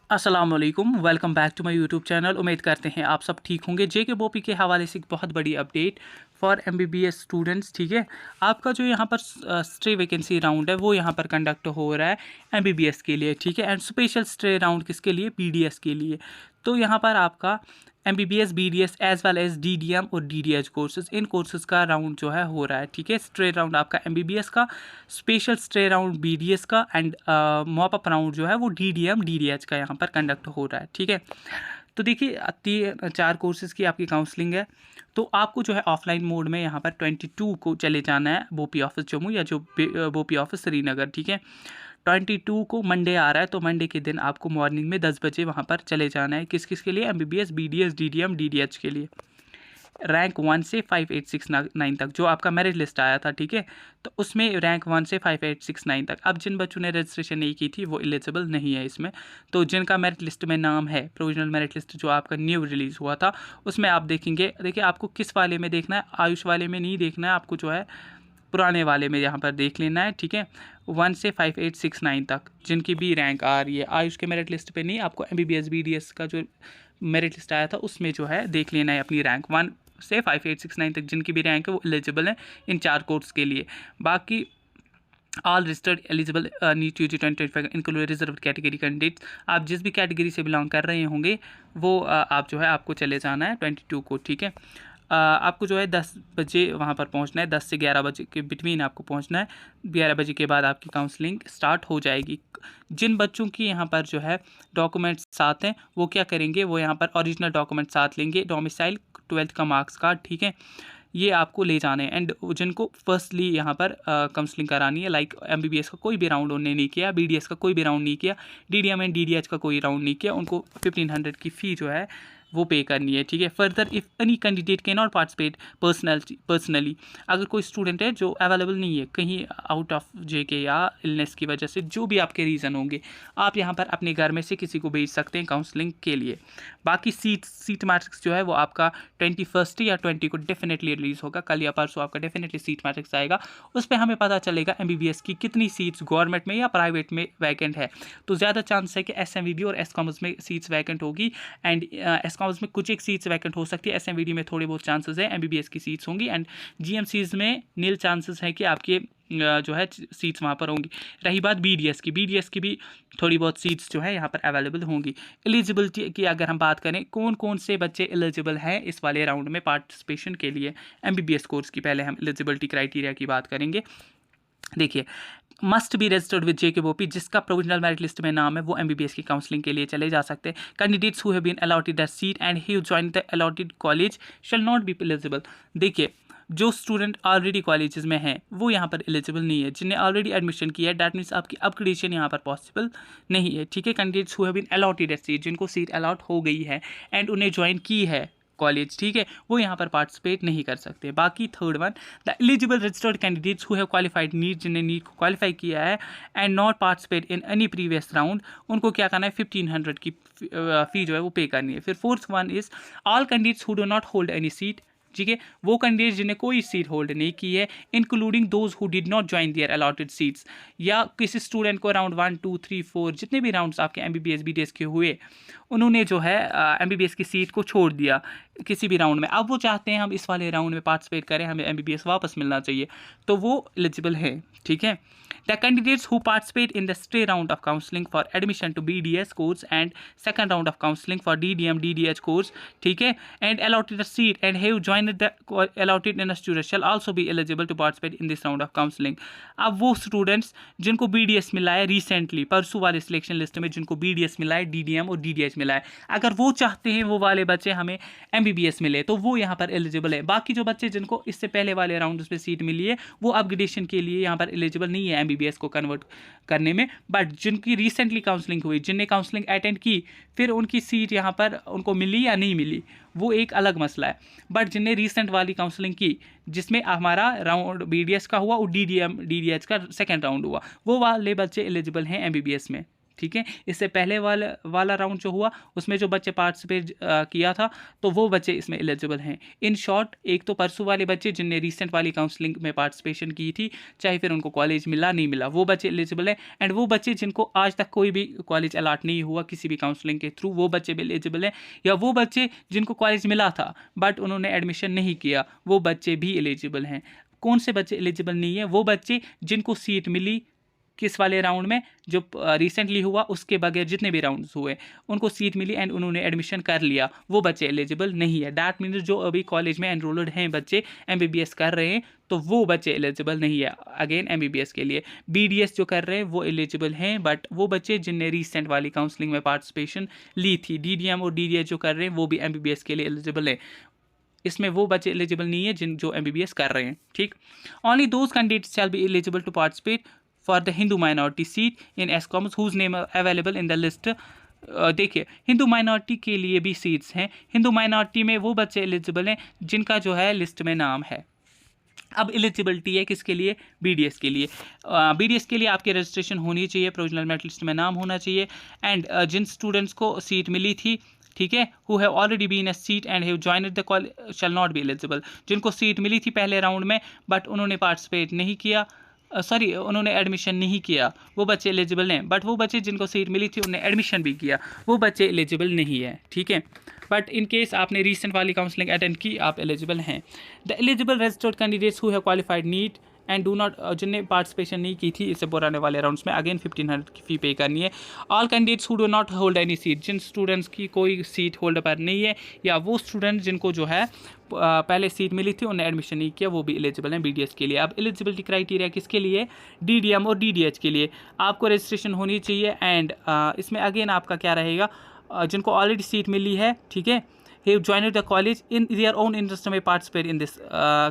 अस्सलाम वालेकुम, welcome back to my YouTube channel. उम्मीद करते हैं आप सब ठीक होंगे। जेके बोपी के हवाले से एक बहुत बड़ी अपडेट फॉर एमबीबीएस स्टूडेंट्स। ठीक है, आपका जो यहाँ पर स्ट्रे वैकेंसी राउंड है वो यहाँ पर कंडक्ट हो रहा है एमबीबीएस के लिए। ठीक है, एंड स्पेशल स्ट्रे राउंड किसके लिए? बीडीएस के लिए। तो यहाँ पर आपका MBBS, BDS as well as DDM और डीडीएच कोर्सेज, इन कोर्सेज का राउंड जो है हो रहा है। ठीक है, स्ट्रे राउंड आपका एमबीबीएस का, स्पेशल स्ट्रे राउंड बीडीएस का, एंड मॉप अप राउंड जो है वो डीडीएम डीडीएच का यहाँ पर कंडक्ट हो रहा है। ठीक है, तो देखिए 4 कोर्सेज़ की आपकी काउंसलिंग है। तो आपको जो है ऑफलाइन मोड में यहाँ पर 22 को चले जाना है बोपी ऑफिस जम्मू या जो बोपी ऑफिस श्रीनगर। ठीक है, 22 को मंडे आ रहा है, तो मंडे के दिन आपको मॉर्निंग में 10 बजे वहाँ पर चले जाना है। किस किस के लिए? एमबीबीएस, बीडीएस, डीडीएम, डीडीएच के लिए। रैंक 1 से 5869 तक जो आपका मेरिट लिस्ट आया था। ठीक है, तो उसमें रैंक 1 से 5869 तक। अब जिन बच्चों ने रजिस्ट्रेशन नहीं की थी वो एलिजिबल नहीं है इसमें। तो जिनका मेरिट लिस्ट में नाम है, प्रोविजनल मेरिट लिस्ट जो आपका न्यू रिलीज़ हुआ था, उसमें आप देखेंगे। देखिए, आपको किस वाले में देखना है? आयुष वाले में नहीं देखना है, आपको जो है पुराने वाले में यहाँ पर देख लेना है। ठीक है, 1 से 5869 तक जिनकी भी रैंक आ रही है। आयुष के मेरिट लिस्ट पे नहीं, आपको एमबीबीएस, बीडीएस का जो मेरिट लिस्ट आया था उसमें जो है देख लेना है अपनी रैंक। 1 से 5869 तक जिनकी भी रैंक है वो एलिजिबल है इन 4 कोर्स के लिए। बाकी all registered eligible NEET UG 2025 include reserve category candidates. आप जिस भी कैटेगरी से बिलोंग कर रहे होंगे वो आप जो है आपको चले जाना है 22 को। ठीक है, आपको जो है 10 बजे वहाँ पर पहुँचना है, 10 से 11 बजे के बिटवीन आपको पहुँचना है। 11 बजे के बाद आपकी काउंसलिंग स्टार्ट हो जाएगी। जिन बच्चों की यहाँ पर जो है डॉक्यूमेंट्स साथ हैं वो क्या करेंगे? वो यहाँ पर ओरिजिनल डॉक्यूमेंट साथ लेंगे, डोमिसाइल, 12th का मार्क्स कार्ड। ठीक है, ये आपको ले जाने हैं। एंड जिनको फर्स्टली यहाँ पर काउंसलिंग करानी है, लाइक एमबीबीएस का कोई भी राउंड उन्होंने नहीं किया, बीडीएस का कोई भी राउंड नहीं किया, डीडीएम एंड डीडीएच का कोई राउंड नहीं किया, उनको 1500 की फ़ी जो है वो पे करनी है। ठीक है, further if any candidate can not participate personally, अगर कोई स्टूडेंट है जो अवेलेबल नहीं है कहीं आउट ऑफ जेके या इलनेस की वजह से, जो भी आपके रीज़न होंगे, आप यहाँ पर अपने घर में से किसी को भेज सकते हैं काउंसलिंग के लिए। बाकी सीट मैट्रिक्स जो है वो आपका 21 या 20 को डेफिनेटली रिलीज़ होगा। कल या परसों आपका डेफिनेटली सीट मैट्रिक्स आएगा, उस पर हमें पता चलेगा एमबीबीएस की कितनी सीट्स गवर्नमेंट में या प्राइवेट में वैकेंट है। तो ज़्यादा चांस है कि एसएमवीडी और एसकॉमर्स में सीट्स वैकेंट होगी, एंड एसकॉमर्स में कुछ एक सीट्स वैकेंट हो सकती है, एसएमवीडी में थोड़े बहुत चांसेस है एमबीबीएस की सीट्स होंगी, एंड जीएमसीज में नील चांसेस है कि आपके जो है सीट्स वहाँ पर होंगी। रही बात बीडीएस की भी थोड़ी बहुत सीट्स जो है यहाँ पर अवेलेबल होंगी। एलिजिबिलिटी की अगर हम बात करें, कौन कौन से बच्चे एलिजिबल हैं इस वाले राउंड में पार्टिसिपेशन के लिए एमबीबीएस कोर्स की, पहले हम एलिजिबिलिटी क्राइटेरिया की बात करेंगे। देखिए, मस्ट बी रजिस्टर्ड विद जेके बोपी, जिसका प्रोविजनल मेरिट लिस्ट में नाम है वो एमबीबीएस की काउंसलिंग के लिए चले जा सकते हैं। Candidates who have been allotted that seat and he join the allotted college shall not be eligible. देखिए, जो स्टूडेंट ऑलरेडी कॉलेजेस में हैं वो यहाँ पर एलिजिबल नहीं है। जिन्हें ऑलरेडी एडमिशन किया है, डैट मीन्स आपकी अपग्रेडेशन यहाँ पर पॉसिबल नहीं है। ठीक है, candidates who have been allotted that seat, जिनको सीट अलॉट हो गई है एंड उन्हें ज्वाइन की है कॉलेज, ठीक है, वो यहाँ पर पार्टिसिपेट नहीं कर सकते। बाकी third one, the eligible registered candidates who have qualified NEET, जिन्हें नीट को क्वालिफाई किया है and not participate in any previous round, उनको क्या करना है? 1500 की फ़ी जो है वो पे करनी है। फिर fourth one is all candidates who do not hold any seat. ठीक है, वो कैंडिडेट जिन्हें कोई सीट होल्ड नहीं की है, including those who did not join their allotted seats, या किसी स्टूडेंट को राउंड 1 2 3 4 जितने भी राउंड्स आपके एमबीबीएस बीडीएस के हुए, उन्होंने जो है एमबीबीएस की सीट को छोड़ दिया किसी भी राउंड में, अब वो चाहते हैं हम इस वाले राउंड में पार्टिसिपेट करें, हमें एमबीबीएस वापस मिलना चाहिए, तो वो एलिजिबल है। ठीक है, the candidates who participate in the stay round of counselling for admission to BDS course and second round of counselling for DDM DDH course, ठीक है, and allotted the seat and have joined the allotted institute shall also be eligible to participate in this round of counseling। अब वो students जिनको BDS मिला है recently, परसों वाले selection list में जिनको बीडीएस मिला है, डीडीएम और डीडीएच मिला है, अगर वो चाहते हैं वो वाले बच्चे हमें एमबीबीएस मिले तो वो यहाँ पर एलिजिबल है। बाकी जो बच्चे जिनको इससे पहले वाले राउंड में सीट मिली है वो अपग्रेडेशन के लिए यहाँ पर एलिजिबल नहीं है एमबीबीएस को कन्वर्ट करने में। बट जिनकी रिसेंटली काउंसलिंग हुई, जिनने काउंसलिंग अटेंड की, फिर उनकी सीट यहाँ पर उनको मिली या नहीं मिली वो एक अलग मसला है। बट जिनने रिसेंट वाली काउंसलिंग की जिसमें हमारा राउंड बीडीएस का हुआ और डीडीएम डीडीएच का सेकंड राउंड हुआ, वो वाले बच्चे एलिजिबल हैं एमबीबीएस में। ठीक है। इससे पहले वाला राउंड जो हुआ उसमें जो बच्चे पार्टिसिपेट किया था तो वो बच्चे इसमें एलिजिबल हैं। इन शॉर्ट, एक तो परसों वाले बच्चे जिनने रिसेंट वाली काउंसलिंग में पार्टिसिपेशन की थी, चाहे फिर उनको कॉलेज मिला नहीं मिला, वो बच्चे एलिजिबल हैं। एंड वो बच्चे जिनको आज तक कोई भी कॉलेज अलाट नहीं हुआ किसी भी काउंसलिंग के थ्रू, वो बच्चे भी एलिजिबल हैं। या वो बच्चे जिनको कॉलेज मिला था बट उन्होंने एडमिशन नहीं किया, वो बच्चे भी एलिजिबल हैं। कौन से बच्चे एलिजिबल नहीं है? वो बच्चे जिनको सीट मिली किस वाले राउंड में, जो रिसेंटली हुआ उसके बगैर जितने भी राउंड्स हुए उनको सीट मिली एंड उन्होंने एडमिशन कर लिया, वो बच्चे एलिजिबल नहीं है। दैट मीन्स जो अभी कॉलेज में एनरोल्ड हैं बच्चे, एमबीबीएस कर रहे हैं, तो वो बच्चे एलिजिबल नहीं है अगेन एमबीबीएस के लिए। बीडीएस जो कर रहे हैं वो एलिजिबल हैं, बट वो बच्चे जिनने रिसेंट वाली काउंसलिंग में पार्टिसिपेशन ली थी। डीडीएम और डीडीएच जो कर रहे हैं वो भी एमबीबीएस के लिए एलिजिबल है। इसमें वो बच्चे एलिजिबल नहीं है जो एमबीबीएस कर रहे हैं। ठीक, only those candidates shall be eligible to participate for the Hindu minority seat in एसकॉम्स whose name available in the list. देखिए, हिंदू माइनॉरिटी के लिए भी सीट्स हैं। हिंदू माइनॉरिटी में वो बच्चे एलिजिबल हैं जिनका जो है लिस्ट में नाम है। अब एलिजिबिलिटी है किसके लिए? बीडीएस के लिए। बीडीएस के लिए आपकी रजिस्ट्रेशन होनी चाहिए, प्रोविजनल मेरिट लिस्ट में नाम होना चाहिए। एंड जिन स्टूडेंट्स को सीट मिली थी, ठीक है, who have already been a seat and have joined the college shall not be eligible. जिनको सीट मिली थी पहले राउंड में बट उन्होंने पार्टिसिपेट नहीं किया, उन्होंने एडमिशन नहीं किया, वो बच्चे एलिजिबल हैं। बट वो बच्चे जिनको सीट मिली थी उन्होंने एडमिशन भी किया, वो बच्चे एलिजिबल नहीं है। ठीक है, बट इन केस आपने रिसेंट वाली काउंसलिंग अटेंड की, आप एलिजिबल हैं। The eligible registered candidates who have qualified neat and do not, जिनने पार्टिसिपेशन नहीं की थी इससे पुराने वाले राउंड्स में, अगेन 1500 की फ़ी पे करनी है। All candidates who do not hold any seat, जिन स्टूडेंट्स की कोई सीट होल्ड पर नहीं है, या वो स्टूडेंट जिनको जो है पहले सीट मिली थी उन्हें एडमिशन नहीं किया, वो भी एलिजिबल हैं बीडीएस के लिए। अब एलिजिबिलिटी क्राइटेरिया किसके लिए? डीडीएम और डीडीएच के लिए आपको रजिस्ट्रेशन होनी चाहिए। एंड इसमें अगेन आपका क्या रहेगा? जिनको ऑलरेडी सीट मिली है, ठीक है, have joined the college in their own interest में participate in this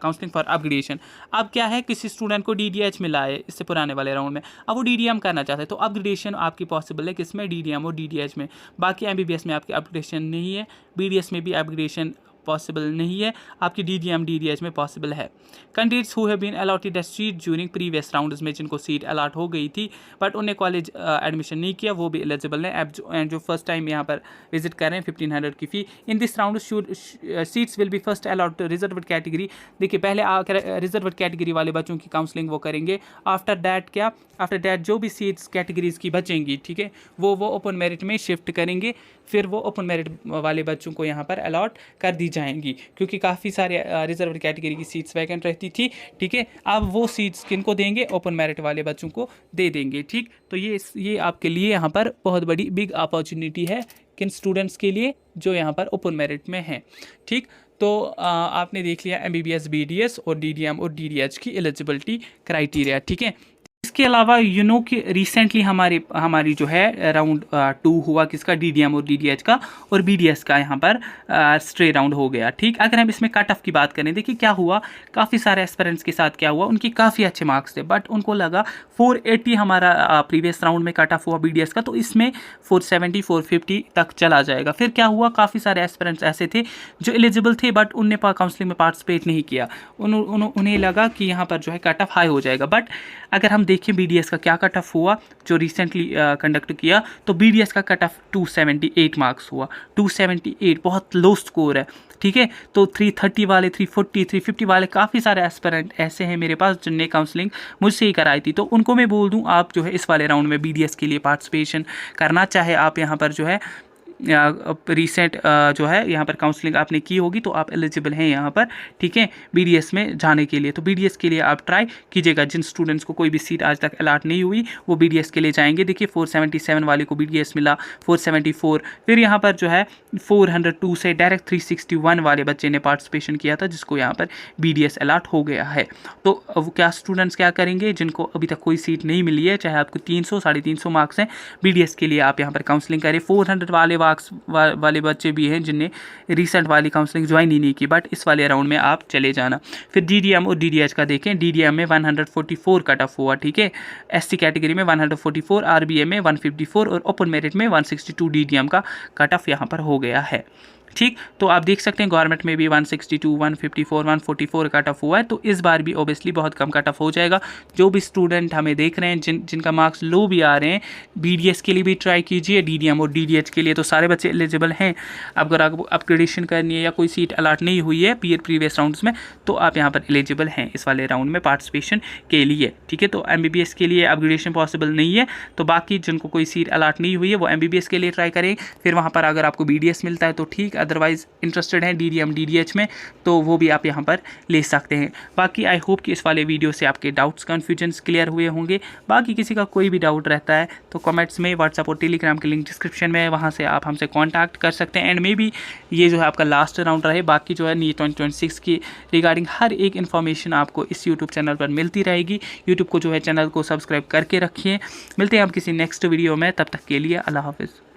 counseling for upgradation। अब क्या है, किसी स्टूडेंट को डीडीएच मिला है इससे पुराने वाले राउंड में, अब वो डीडीएम करना चाहते हैं, तो अपग्रेडेशन आपकी पॉसिबल है किसमें? डीडीएम और डीडीएच में। बाकी एमबीबीएस में आपकी अपग्रेडेशन नहीं है, बीडीएस में भी अपग्रेडेशन पॉसिबल नहीं है, आपकी डीडीएम डीडीएच में पॉसिबल है। Candidates who have been allotted the seat during previous rounds में, जिनको सीट अलॉट हो गई थी बट उन्हें कॉलेज एडमिशन नहीं किया, वो भी एलिजिबल है। एंड जो फर्स्ट टाइम यहाँ पर विजिट कर रहे हैं 1500 की fee. In this round seats will be first allot reserved category. देखिए, पहले आकर रिजर्व्ड कैटेगरी वाले बच्चों की काउंसलिंग वो करेंगे। आफ्टर दैट क्या? आफ्टर दैट जो भी सीट्स कैटेगरीज की बचेंगी, ठीक है, वो ओपन मेरिट में शिफ्ट करेंगे, फिर वो ओपन मेरिट वाले बच्चों को यहाँ पर अलॉट कर दी जाएंगी, क्योंकि काफ़ी सारे रिजर्व कैटेगरी की सीट्स वैकेंट रहती थी। ठीक है, अब वो सीट्स किनको देंगे? ओपन मेरिट वाले बच्चों को दे देंगे। ठीक, तो ये आपके लिए यहाँ पर बहुत बड़ी बिग अपॉर्चुनिटी है, किन स्टूडेंट्स के लिए जो यहाँ पर ओपन मेरिट में हैं। ठीक, तो आपने देख लिया एमबीबीएस, बीडीएस और डीडीएम और डीडीएच की एलिजिबिलिटी क्राइटेरिया। ठीक है, इसके अलावा कि रिसेंटली हमारी जो है राउंड 2 हुआ किसका? डीडीएम और डीडीएच का, और बीडीएस का यहाँ पर स्ट्रे राउंड हो गया। ठीक, अगर हम इसमें कट ऑफ की बात करें, देखिए क्या हुआ, काफ़ी सारे एस्पिरेंट्स के साथ क्या हुआ, उनके काफ़ी अच्छे मार्क्स थे बट उनको लगा 480 हमारा प्रीवियस राउंड में कट ऑफ हुआ बीडीएस का, तो इसमें 470 450 तक चला जाएगा। फिर क्या हुआ, काफ़ी सारे एस्पिरेंट्स ऐसे थे जो एलिजिबल थे बट उनने काउंसलिंग में पार्टिसिपेट नहीं किया, उन्हें लगा कि यहाँ पर जो है कट ऑफ हाई हो जाएगा। बट अगर हम देखिए बीडीएस का क्या कट ऑफ हुआ जो रिसेंटली कंडक्ट किया, तो बीडीएस का कट ऑफ 278 मार्क्स हुआ। 278 बहुत लो स्कोर है। ठीक है, तो 330 वाले, 340, 350 वाले काफ़ी सारे एस्पिरेंट ऐसे हैं मेरे पास जिनने काउंसलिंग मुझसे ही कराई थी, तो उनको मैं बोल दूं आप जो है इस वाले राउंड में बीडीएस के लिए पार्टिसिपेशन करना, चाहे आप यहाँ पर जो है रिसेंट जो है यहाँ पर काउंसलिंग आपने की होगी तो आप एलिजिबल हैं यहाँ पर। ठीक है, बीडीएस में जाने के लिए, तो बीडीएस के लिए आप ट्राई कीजिएगा। जिन स्टूडेंट्स को कोई भी सीट आज तक अलॉट नहीं हुई वो बीडीएस के लिए जाएंगे। देखिए 477 वाले को बीडीएस मिला, 474, फिर यहाँ पर जो है 402 से डायरेक्ट 361 वाले बच्चे ने पार्टिसिपेशन किया था जिसको यहाँ पर बीडीएस अलॉट हो गया है। तो अब क्या स्टूडेंट्स क्या करेंगे, जिनको अभी तक कोई सीट नहीं मिली है, चाहे आपको 300 350 मार्क्स हैं, बीडीएस के लिए आप यहाँ पर काउंसलिंग करें। 400 वाले बच्चे भी हैं जिनने रिसेंट वाली काउंसलिंग ज्वाइन ही नहीं की, बट इस वाले राउंड में आप चले जाना। फिर डीडीएम और डीडीएच का देखें, डीडीएम में 144 कट ऑफ हुआ। ठीक है, एससी कैटेगरी में 144, आरबीए में 154 और ओपन मेरिट में 162 डीडीएम का कट ऑफ यहाँ पर हो गया है। ठीक। तो आप देख सकते हैं गवर्नमेंट में भी 162, 154, 144 कट ऑफ हुआ है, तो इस बार भी ओबियसली बहुत कम कट ऑफ हो जाएगा। जो भी स्टूडेंट हमें देख रहे हैं जिनका मार्क्स लो भी आ रहे हैं, BDS के लिए भी ट्राई कीजिए, DDM और DDH के लिए तो सारे बच्चे एलिजिबल हैं। अगर आपको अपग्रेडेशन करनी है या कोई सीट अलाट नहीं हुई है प्रीवियस राउंड्स में, तो आप यहाँ पर एलिजिबल हैं इस वाले राउंड में पार्टिसिपेशन के लिए। ठीक है, तो MBBS के लिए अपग्रेडेशन पॉसिबल नहीं है, तो बाकी जिनको कोई सीट अलाट नहीं हुई है वो MBBS के लिए ट्राई करें। फिर वहाँ पर अगर आपको BDS मिलता है तो ठीक, अदरवाइज़ इंटरेस्टेड हैं DDM DDH में तो वो भी आप यहाँ पर ले सकते हैं। बाकी आई होप कि इस वाले वीडियो से आपके डाउट्स कन्फ्यूजन्स क्लियर हुए होंगे। बाकी किसी का कोई भी डाउट रहता है तो कमेंट्स में, व्हाट्सएप और टेलीग्राम के लिंक डिस्क्रिप्शन में है, वहाँ से आप हमसे कॉन्टैक्ट कर सकते हैं। एंड मे बी ये जो है आपका लास्ट राउंड रहे, बाकी जो है नीट 2026 की रिगार्डिंग हर एक इन्फॉर्मेशन आपको इस यूट्यूब चैनल पर मिलती रहेगी। यूट्यूब को जो है चैनल को सब्सक्राइब करके रखिए। मिलते हैं आप किसी नेक्स्ट वीडियो में, तब तक के लिए अल्लाह हाफिज़।